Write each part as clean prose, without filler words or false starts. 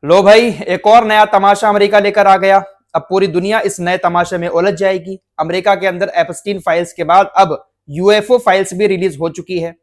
लो भाई, एक और नया तमाशा अमेरिका लेकर आ गया। अब पूरी दुनिया इस नए तमाशे में उलझ जाएगी। अमेरिका के अंदर एप्स्टीन फाइल्स के बाद अब यूएफओ फाइल्स भी रिलीज हो चुकी है।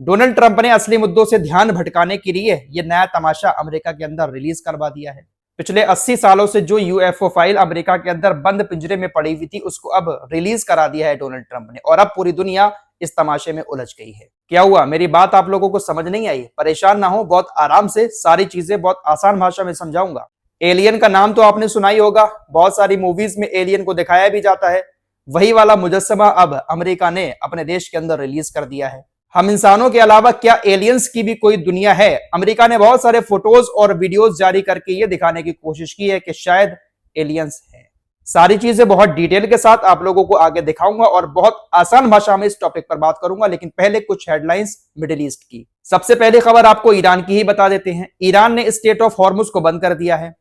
डोनाल्ड ट्रंप ने असली मुद्दों से ध्यान भटकाने के लिए यह नया तमाशा अमेरिका के अंदर रिलीज करवा दिया है। पिछले 80 सालों से जो यूएफओ फाइल अमेरिका के अंदर बंद पिंजरे में पड़ी हुई थी, उसको अब रिलीज करा दिया है डोनाल्ड ट्रंप ने, और अब पूरी दुनिया इस तमाशे में उलझ गई है। क्या हुआ? मेरी बात आप लोगों को समझ नहीं आई? परेशान ना हो, बहुत आराम से सारी चीजें बहुत आसान भाषा में समझाऊंगा। एलियन का नाम तो आपने सुना ही होगा, बहुत सारी मूवीज में एलियन को दिखाया भी जाता है। वही वाला मुजस्समा अब अमेरिका ने अपने देश के अंदर रिलीज कर दिया है। हम इंसानों के अलावा क्या एलियंस की भी कोई दुनिया है? अमेरिका ने बहुत सारे फोटोज और वीडियोज जारी करके ये दिखाने की कोशिश की है कि शायद एलियंस है। सारी चीजें बहुत डिटेल के साथ आप लोगों को आगे दिखाऊंगा और बहुत आसान भाषा में इस टॉपिक पर बात करूंगा। लेकिन पहले कुछ हेडलाइंस मिडिल ईस्ट की। सबसे पहले खबर आपको ईरान की ही बता देते हैं। ईरान ने स्टेट ऑफ हॉर्मुज को बंद कर दिया है।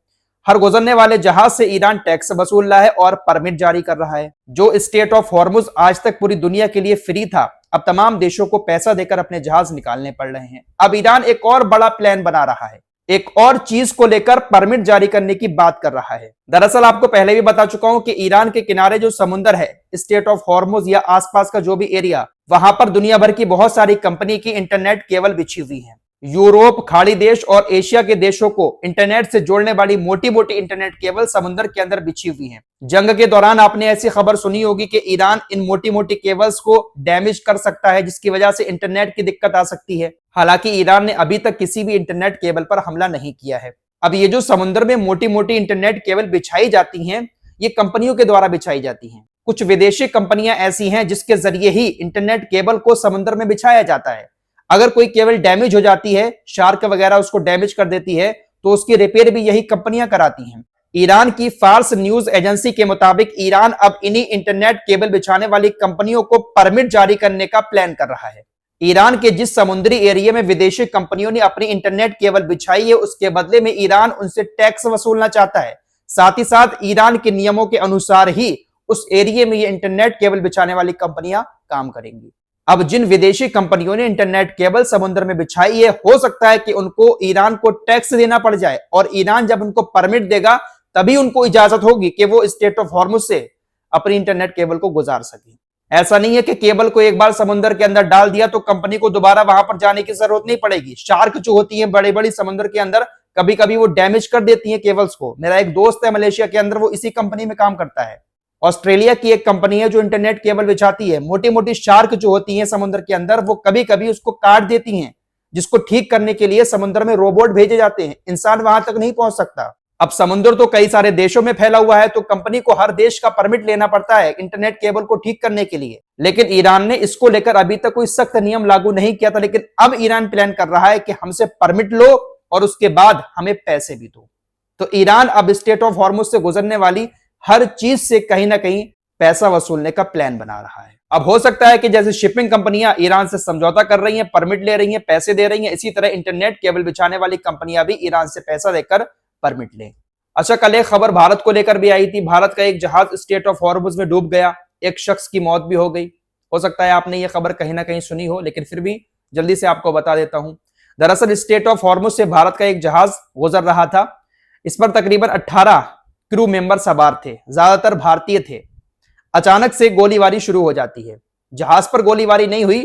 हर गुजरने वाले जहाज से ईरान टैक्स वसूल रहा है और परमिट जारी कर रहा है। जो स्टेट ऑफ हॉर्मुज आज तक पूरी दुनिया के लिए फ्री था, अब तमाम देशों को पैसा देकर अपने जहाज निकालने पड़ रहे हैं। अब ईरान एक और बड़ा प्लान बना रहा है, एक और चीज को लेकर परमिट जारी करने की बात कर रहा है। दरअसल आपको पहले भी बता चुका हूं कि ईरान के किनारे जो समुंदर है, स्टेट ऑफ हॉर्मुज या आसपास का जो भी एरिया, वहां पर दुनिया भर की बहुत सारी कंपनी की इंटरनेट केबल बिछी हुई है। यूरोप, खाड़ी देश और एशिया के देशों को इंटरनेट से जोड़ने वाली मोटी मोटी इंटरनेट केबल समुद्र के अंदर बिछी हुई है। जंग के दौरान आपने ऐसी खबर सुनी होगी कि ईरान इन मोटी मोटी केबल्स को डैमेज कर सकता है, जिसकी वजह से इंटरनेट की दिक्कत आ सकती है। हालांकि ईरान ने अभी तक किसी भी इंटरनेट केबल पर हमला नहीं किया है। अब ये जो समुद्र में मोटी मोटी इंटरनेट केबल बिछाई जाती हैं, ये कंपनियों के द्वारा बिछाई जाती हैं। कुछ विदेशी कंपनियां ऐसी हैं जिसके जरिए ही इंटरनेट केबल को समुद्र में बिछाया जाता है। अगर कोई केबल डैमेज हो जाती है, शार्क वगैरह उसको डैमेज कर देती है, तो उसकी रिपेयर भी यही कंपनियां कराती हैं। ईरान की फार्स न्यूज एजेंसी के मुताबिक ईरान अब इन्हीं इंटरनेट केबल बिछाने वाली कंपनियों को परमिट जारी करने का प्लान कर रहा है। ईरान के जिस समुद्री एरिया में विदेशी कंपनियों ने अपनी इंटरनेट केबल बिछाई है, उसके बदले में ईरान उनसे टैक्स वसूलना चाहता है। साथ ही साथ ईरान के नियमों के अनुसार ही उस एरिया में ये इंटरनेट केबल बिछाने वाली कंपनियां काम करेंगी। अब जिन विदेशी कंपनियों ने इंटरनेट केबल समुद्र में बिछाई है, हो सकता है कि उनको ईरान को टैक्स देना पड़ जाए, और ईरान जब उनको परमिट देगा तभी उनको इजाजत होगी कि वो स्टेट ऑफ हॉर्मुज से अपनी इंटरनेट केबल को गुजार सके। ऐसा नहीं है कि केबल को एक बार समुद्र के अंदर डाल दिया तो कंपनी को दोबारा वहां पर जाने की जरूरत नहीं पड़ेगी। शार्क जो होती है बड़ी बड़ी समुद्र के अंदर, कभी कभी वो डैमेज कर देती है केबल्स को। मेरा एक दोस्त है मलेशिया के अंदर, वो इसी कंपनी में काम करता है। ऑस्ट्रेलिया की एक कंपनी है जो इंटरनेट केबल बिछाती है। मोटी मोटी शार्क जो होती हैं समुद्र के अंदर, वो कभी कभी उसको काट देती हैं, जिसको ठीक करने के लिए समुद्र में रोबोट भेजे जाते हैं। इंसान वहां तक नहीं पहुंच सकता। अब समुद्र तो कई सारे देशों में फैला हुआ है, तो कंपनी को हर देश का परमिट लेना पड़ता है इंटरनेट केबल को ठीक करने के लिए। लेकिन ईरान ने इसको लेकर अभी तक कोई सख्त नियम लागू नहीं किया था, लेकिन अब ईरान प्लान कर रहा है कि हमसे परमिट लो और उसके बाद हमें पैसे भी दो। तो ईरान अब स्टेट ऑफ हॉर्मुज से गुजरने वाली हर चीज से कहीं ना कहीं पैसा वसूलने का प्लान बना रहा है। अब हो सकता है कि जैसे शिपिंग कंपनियां ईरान से समझौता कर रही हैं, परमिट ले रही हैं, पैसे दे रही हैं, इसी तरह इंटरनेट केबल बिछाने वाली कंपनियां भी ईरान से पैसा देकर परमिट लें। अच्छा, कल एक खबर भारत को लेकर भी आई थी। भारत का एक जहाज स्टेट ऑफ हॉर्मुज में डूब गया, एक शख्स की मौत भी हो गई। हो सकता है आपने ये खबर कहीं ना कहीं सुनी हो, लेकिन फिर भी जल्दी से आपको बता देता हूं। दरअसल स्टेट ऑफ हॉर्मुज से भारत का एक जहाज गुजर रहा था। इस पर तकरीबन 18 क्रू मेंबर सवार थे, ज्यादातर भारतीय थे। अचानक से गोलीबारी शुरू हो जाती है। जहाज पर गोलीबारी नहीं हुई,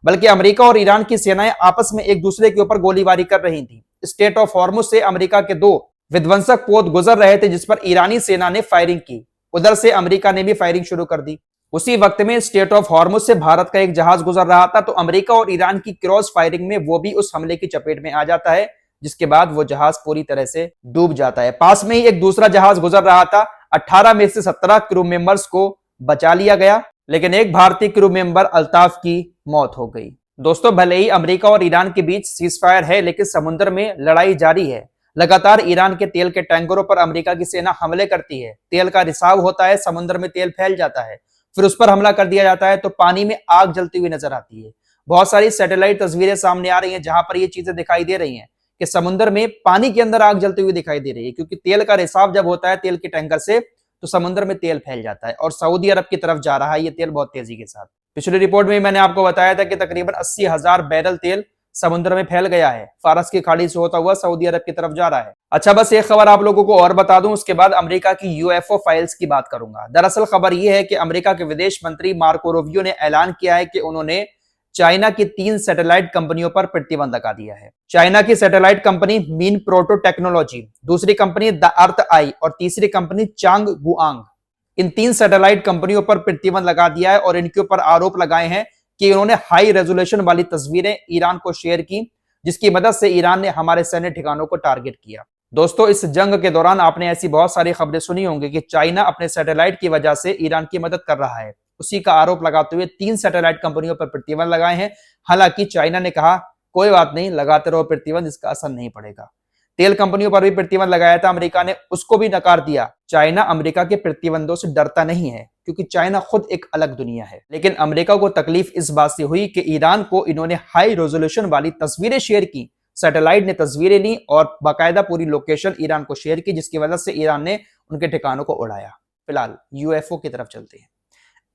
बल्कि अमेरिका और ईरान की सेनाएं आपस में एक दूसरे के ऊपर गोलीबारी कर रही थी। स्टेट ऑफ हॉर्मुज से अमेरिका के 2 विध्वंसक पोत गुजर रहे थे, जिस पर ईरानी सेना ने फायरिंग की। उधर से अमेरिका ने भी फायरिंग शुरू कर दी। उसी वक्त में स्टेट ऑफ हॉर्मुज से भारत का एक जहाज गुजर रहा था, तो अमेरिका और ईरान की क्रॉस फायरिंग में वो भी उस हमले की चपेट में आ जाता है, जिसके बाद वो जहाज पूरी तरह से डूब जाता है। पास में ही एक दूसरा जहाज गुजर रहा था। 18 में से 17 क्रू मेंबर्स को बचा लिया गया, लेकिन एक भारतीय क्रू मेंबर अल्ताफ की मौत हो गई। दोस्तों, भले ही अमेरिका और ईरान के बीच सीजफायर है, लेकिन समुद्र में लड़ाई जारी है। लगातार ईरान के तेल के टैंकरों पर अमेरिका की सेना हमले करती है। तेल का रिसाव होता है, समुद्र में तेल फैल जाता है, फिर उस पर हमला कर दिया जाता है, तो पानी में आग जलती हुई नजर आती है। बहुत सारी सैटेलाइट तस्वीरें सामने आ रही हैं जहां पर ये चीजें दिखाई दे रही हैं कि समुद्र में पानी के अंदर आग जलती हुई दिखाई दे रही है, क्योंकि तेल का रिसाव जब होता है तेल के टैंकर से, तो समुद्र में तेल फैल जाता है और सऊदी अरब की तरफ जा रहा है ये तेल बहुत तेजी के साथ। पिछली रिपोर्ट में मैंने आपको बताया था कि तकरीबन 80,000 बैरल तेल समुद्र में फैल गया है, फारस की खाड़ी से होता हुआ सऊदी अरब की तरफ जा रहा है। अच्छा, बस एक खबर आप लोगों को और बता दूं, उसके बाद अमेरिका की यूएफओ फाइल्स की बात करूंगा। दरअसल खबर यह है कि अमेरिका के विदेश मंत्री मार्को रूबियो ने ऐलान किया है कि उन्होंने चाइना की 3 सैटेलाइट कंपनियों पर प्रतिबंध लगा दिया है। चाइना की satellite company mean proto technology, दूसरी कंपनी द अर्थ आई और तीसरी कंपनी चांग गुआंग, इन 3 सैटेलाइट कंपनियों पर प्रतिबंध लगा दिया है और इनके ऊपर आरोप लगाए हैं कि उन्होंने हाई रेजोल्यूशन वाली तस्वीरें ईरान को शेयर की, जिसकी मदद से ईरान ने हमारे सैन्य ठिकानों को टारगेट किया। दोस्तों, इस जंग के दौरान आपने ऐसी बहुत सारी खबरें सुनी होंगी कि चाइना अपने सैटेलाइट की वजह से ईरान की मदद कर रहा है। उसी का आरोप लगाते हुए 3 सैटेलाइट कंपनियों पर प्रतिबंध लगाए हैं। हालांकि चाइना ने कहा कोई बात नहीं, लगाते रहो प्रतिबंध, इसका असर नहीं पड़ेगा। तेल कंपनियों पर भी प्रतिबंध लगाया था अमेरिका ने, उसको भी नकार दिया। चाइना अमेरिका के प्रतिबंधों से डरता नहीं है, क्योंकि चाइना खुद एक अलग दुनिया है। लेकिन अमेरिका को तकलीफ इस बात से हुई कि ईरान को इन्होंने हाई रेजोल्यूशन वाली तस्वीरें शेयर की। सैटेलाइट ने तस्वीरें ली और बाकायदा पूरी लोकेशन ईरान को शेयर की, जिसकी वजह से ईरान ने उनके ठिकानों को उड़ाया। फिलहाल यूएफओ की तरफ चलते हैं।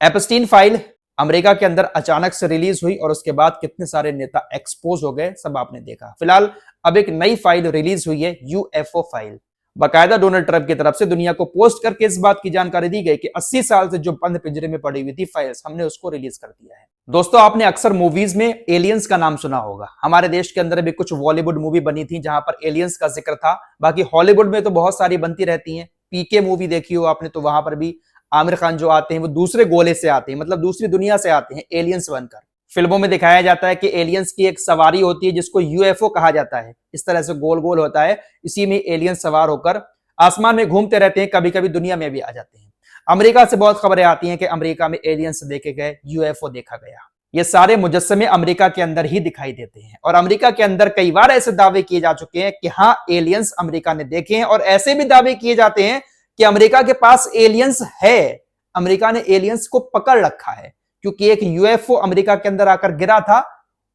एप्स्टीन फाइल अमेरिका के अंदर अचानक से रिलीज हुई और उसके बाद कितने सारे नेता एक्सपोज हो गए, सब आपने देखा। फिलहाल अब एक नई फाइल रिलीज हुई है, यूएफओ फाइल। बाकायदा डोनाल्ड ट्रंप की तरफ से दुनिया को पोस्ट करके इस बात की जानकारी दी गई कि 80 साल से जो बंद पिंजरे में पड़ी हुई थी फाइल्स, हमने उसको रिलीज कर दिया है। दोस्तों, आपने अक्सर मूवीज में एलियंस का नाम सुना होगा। हमारे देश के अंदर भी कुछ बॉलीवुड मूवी बनी थी जहां पर एलियंस का जिक्र था। बाकी हॉलीवुड में तो बहुत सारी बनती रहती हैं। पीके मूवी देखी हो आपने, तो वहां पर भी आमिर खान जो आते हैं वो दूसरे गोले से आते हैं, मतलब दूसरी दुनिया से आते हैं एलियंस बनकर। फिल्मों में दिखाया जाता है कि एलियंस की एक सवारी होती है जिसको यूएफओ कहा जाता है। इस तरह से गोल गोल होता है, इसी में एलियंस सवार होकर आसमान में घूमते रहते हैं, कभी कभी दुनिया में भी आ जाते हैं। अमेरिका से बहुत खबरें आती हैं कि अमेरिका में एलियंस देखे गए, यूएफओ देखा गया। ये सारे मुजस्समे अमेरिका के अंदर ही दिखाई देते हैं और अमेरिका के अंदर कई बार ऐसे दावे किए जा चुके हैं कि हाँ, एलियंस अमेरिका ने देखे हैं, और ऐसे भी दावे किए जाते हैं कि अमेरिका के पास एलियंस है, अमेरिका ने एलियंस को पकड़ रखा है, क्योंकि एक यूएफओ अमेरिका के अंदर आकर गिरा था,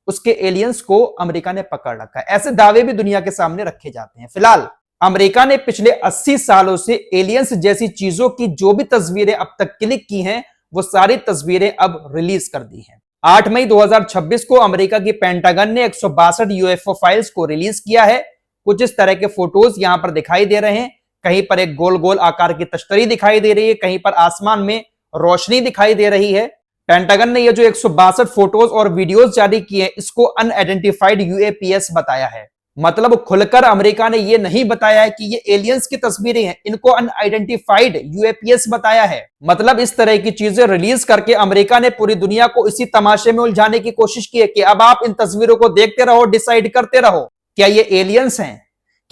उसके एलियंस को अमेरिका ने पकड़ रखा है। ऐसे दावे भी दुनिया के सामने रखे जाते हैं। फिलहाल अमेरिका ने पिछले 80 सालों से एलियंस जैसी चीजों की जो भी तस्वीरें अब तक क्लिक की हैं, वो सारी तस्वीरें अब रिलीज कर दी हैं। 8 मई 2026 को अमेरिका की पेंटागन ने 162 यूएफओ फाइल्स को रिलीज किया है। कुछ इस तरह के फोटोज यहां पर दिखाई दे रहे हैं। कहीं पर एक गोल गोल आकार की तश्तरी दिखाई दे रही है, कहीं पर आसमान में रोशनी दिखाई दे रही है। पेंटागन ने ये जो 162 फोटोज और वीडियोस जारी किए हैं, इसको अनआइडेंटिफाइड यूएपीएस बताया है। मतलब खुलकर अमेरिका ने ये नहीं बताया है कि ये एलियंस की तस्वीरें हैं, इनको अनआइडेंटिफाइड यूएपीएस बताया है। मतलब इस तरह की चीजें रिलीज करके अमेरिका ने पूरी दुनिया को इसी तमाशे में उलझाने की कोशिश की है कि अब आप इन तस्वीरों को देखते रहो, डिसाइड करते रहो क्या ये एलियंस हैं,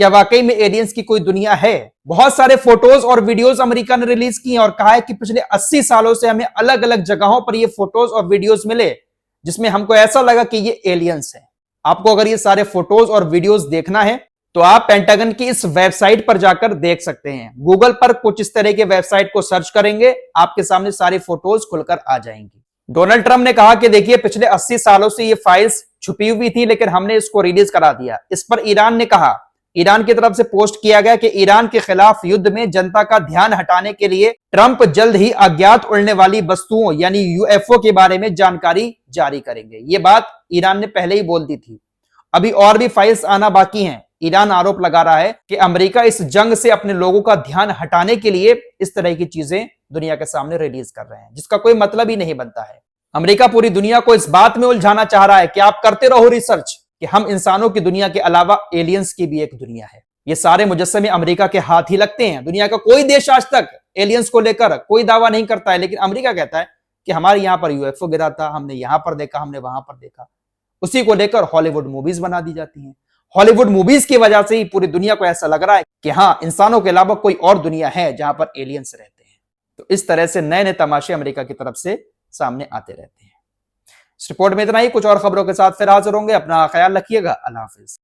क्या वाकई में एलियंस की कोई दुनिया है। बहुत सारे फोटोज और वीडियोस अमेरिका ने रिलीज किए और कहा है कि पिछले 80 सालों से हमें अलग अलग जगहों पर ये फोटोज और वीडियोस मिले, जिसमें हमको ऐसा लगा कि ये एलियंस है। आपको अगर ये सारे फोटोज और वीडियोस देखना है तो आप पेंटागन की इस वेबसाइट पर जाकर देख सकते हैं। गूगल पर कुछ इस तरह के वेबसाइट को सर्च करेंगे, आपके सामने सारी फोटोज खुलकर आ जाएंगी। डोनाल्ड ट्रंप ने कहा कि देखिए, पिछले 80 सालों से ये फाइल्स छुपी हुई थी, लेकिन हमने इसको रिलीज करा दिया। इस पर ईरान ने कहा, ईरान की तरफ से पोस्ट किया गया कि ईरान के खिलाफ युद्ध में जनता का ध्यान हटाने के लिए ट्रंप जल्द ही अज्ञात उड़ने वाली वस्तुओं यानी यूएफओ के बारे में जानकारी जारी करेंगे। ये बात ईरान ने पहले ही बोल दी थी। अभी और भी फाइल्स आना बाकी हैं। ईरान आरोप लगा रहा है कि अमेरिका इस जंग से अपने लोगों का ध्यान हटाने के लिए इस तरह की चीजें दुनिया के सामने रिलीज कर रहे हैं, जिसका कोई मतलब ही नहीं बनता है। अमेरिका पूरी दुनिया को इस बात में उलझाना चाह रहा है कि आप करते रहो रिसर्च कि हम इंसानों की दुनिया के अलावा एलियंस की भी एक दुनिया है। ये सारे मुजस्समे अमेरिका के हाथ ही लगते हैं। दुनिया का कोई देश आज तक एलियंस को लेकर कोई दावा नहीं करता है, लेकिन अमेरिका कहता है कि हमारे यहां पर यूएफओ गिरा था, हमने यहां पर देखा, हमने वहां पर देखा। उसी को लेकर हॉलीवुड मूवीज बना दी जाती हैं। हॉलीवुड मूवीज की वजह से ही पूरी दुनिया को ऐसा लग रहा है कि हाँ, इंसानों के अलावा कोई और दुनिया है जहां पर एलियंस रहते हैं। तो इस तरह से नए नए तमाशे अमेरिका की तरफ से सामने आते रहते हैं। इस रिपोर्ट में इतना ही। कुछ और खबरों के साथ फिर हाजिर होंगे। अपना ख्याल रखिएगा। अल्लाह हाफिज।